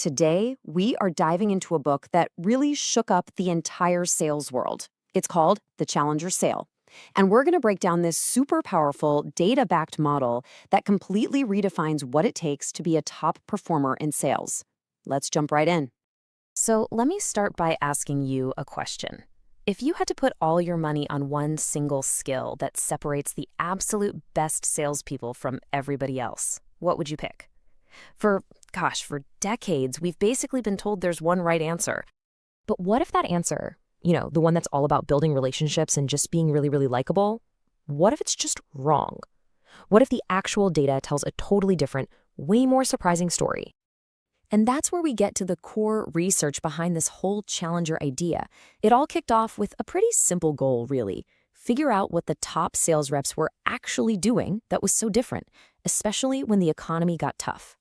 Today, we are diving into a book that really shook up the entire sales world. It's called The Challenger Sale. And we're going to break down this super powerful, data-backed model that completely redefines what it takes to be a top performer in sales. Let's jump right in. So let me start by asking you a question. If you had to put all your money on one single skill that separates the absolute best salespeople from everybody else, what would you pick? For decades, we've basically been told there's one right answer. But what if that answer, the one that's all about building relationships and just being really, really likable, what if it's just wrong? What if the actual data tells a totally different, way more surprising story? And that's where we get to the core research behind this whole challenger idea. It all kicked off with a pretty simple goal, really. Figure out what the top sales reps were actually doing that was so different, especially when the economy got tough.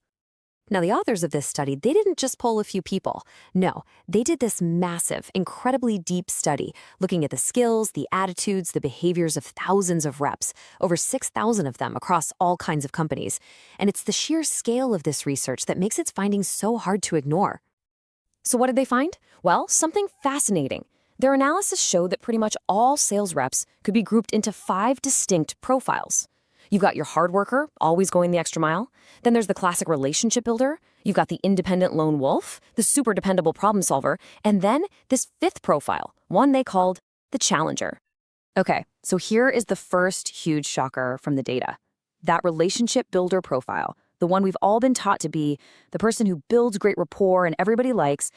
Now, the authors of this study, they didn't just poll a few people. No, they did this massive, incredibly deep study, looking at the skills, the attitudes, the behaviors of thousands of reps, over 6,000 of them across all kinds of companies. And it's the sheer scale of this research that makes its findings so hard to ignore. So what did they find? Well, something fascinating. Their analysis showed that pretty much all sales reps could be grouped into 5 distinct profiles. You've got your hard worker, always going the extra mile. Then there's the classic relationship builder. You've got the independent lone wolf, the super dependable problem solver, and then this 5th profile, one they called the challenger. Okay, so here is the first huge shocker from the data. That relationship builder profile, the one we've all been taught to be, the person who builds great rapport and everybody likes,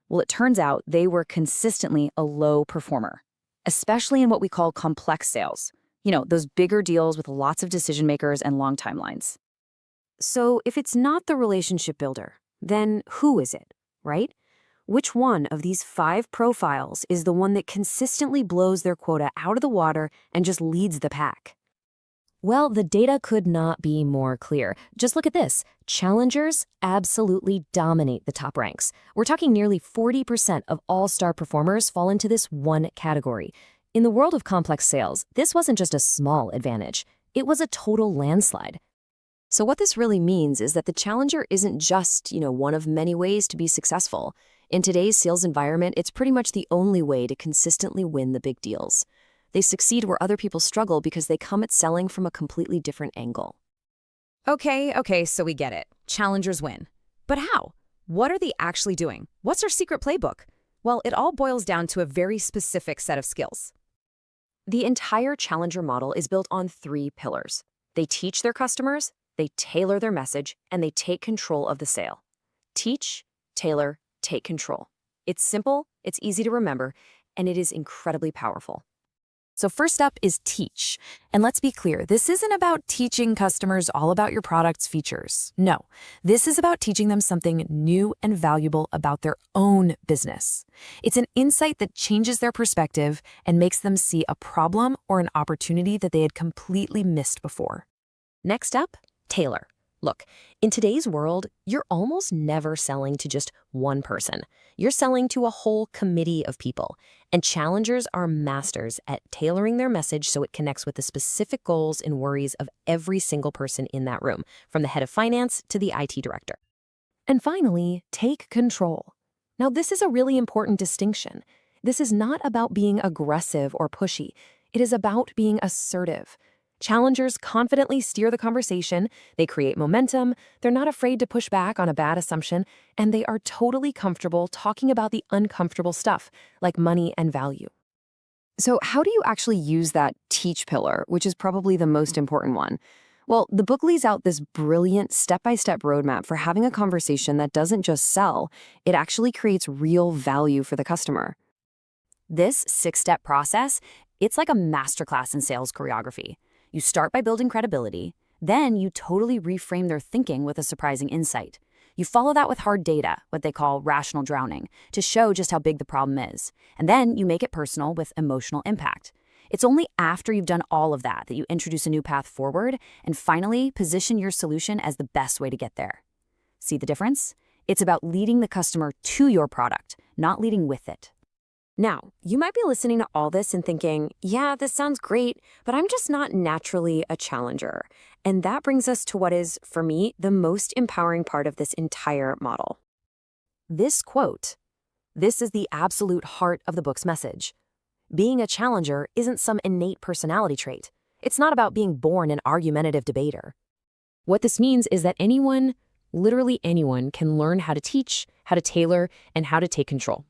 well, it turns out they were consistently a low performer, especially in what we call complex sales. Those bigger deals with lots of decision makers and long timelines. So if it's not the relationship builder, then who is it, right? Which one of these 5 profiles is the one that consistently blows their quota out of the water and just leads the pack? Well, the data could not be more clear. Just look at this. Challengers absolutely dominate the top ranks. We're talking nearly 40% of all star performers fall into this one category. In the world of complex sales, this wasn't just a small advantage. It was a total landslide. So what this really means is that the challenger isn't just, one of many ways to be successful. In today's sales environment, it's pretty much the only way to consistently win the big deals. They succeed where other people struggle because they come at selling from a completely different angle. Okay, so we get it. Challengers win. But how? What are they actually doing? What's their secret playbook? Well, it all boils down to a very specific set of skills. The entire challenger model is built on 3 pillars. They teach their customers, they tailor their message, and they take control of the sale. Teach, tailor, take control. It's simple, it's easy to remember, and it is incredibly powerful. So first up is teach. And let's be clear, this isn't about teaching customers all about your product's features. No, this is about teaching them something new and valuable about their own business. It's an insight that changes their perspective and makes them see a problem or an opportunity that they had completely missed before. Next up, tailor. Look, in today's world, you're almost never selling to just one person. You're selling to a whole committee of people. And challengers are masters at tailoring their message so it connects with the specific goals and worries of every single person in that room, from the head of finance to the IT director. And finally, take control. Now, this is a really important distinction. This is not about being aggressive or pushy. It is about being assertive. Challengers confidently steer the conversation, they create momentum, they're not afraid to push back on a bad assumption, and they are totally comfortable talking about the uncomfortable stuff, like money and value. So how do you actually use that teach pillar, which is probably the most important one? Well, the book lays out this brilliant step-by-step roadmap for having a conversation that doesn't just sell, it actually creates real value for the customer. This 6-step process, it's like a masterclass in sales choreography. You start by building credibility, then you totally reframe their thinking with a surprising insight. You follow that with hard data, what they call rational drowning, to show just how big the problem is. And then you make it personal with emotional impact. It's only after you've done all of that that you introduce a new path forward and finally position your solution as the best way to get there. See the difference? It's about leading the customer to your product, not leading with it. Now, you might be listening to all this and thinking, yeah, this sounds great, but I'm just not naturally a challenger. And that brings us to what is, for me, the most empowering part of this entire model. This quote, this is the absolute heart of the book's message. Being a challenger isn't some innate personality trait. It's not about being born an argumentative debater. What this means is that anyone, literally anyone, can learn how to teach, how to tailor, and how to take control.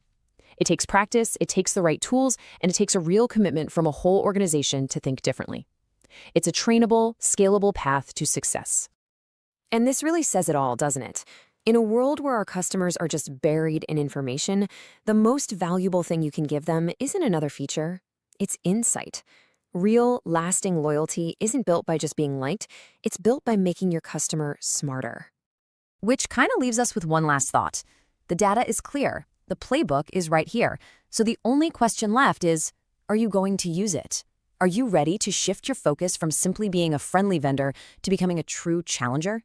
It takes practice, it takes the right tools, and it takes a real commitment from a whole organization to think differently. It's a trainable, scalable path to success. And this really says it all, doesn't it? In a world where our customers are just buried in information, the most valuable thing you can give them isn't another feature, it's insight. Real, lasting loyalty isn't built by just being liked, it's built by making your customer smarter. Which kind of leaves us with one last thought. The data is clear. The playbook is right here. So the only question left is, are you going to use it? Are you ready to shift your focus from simply being a friendly vendor to becoming a true challenger?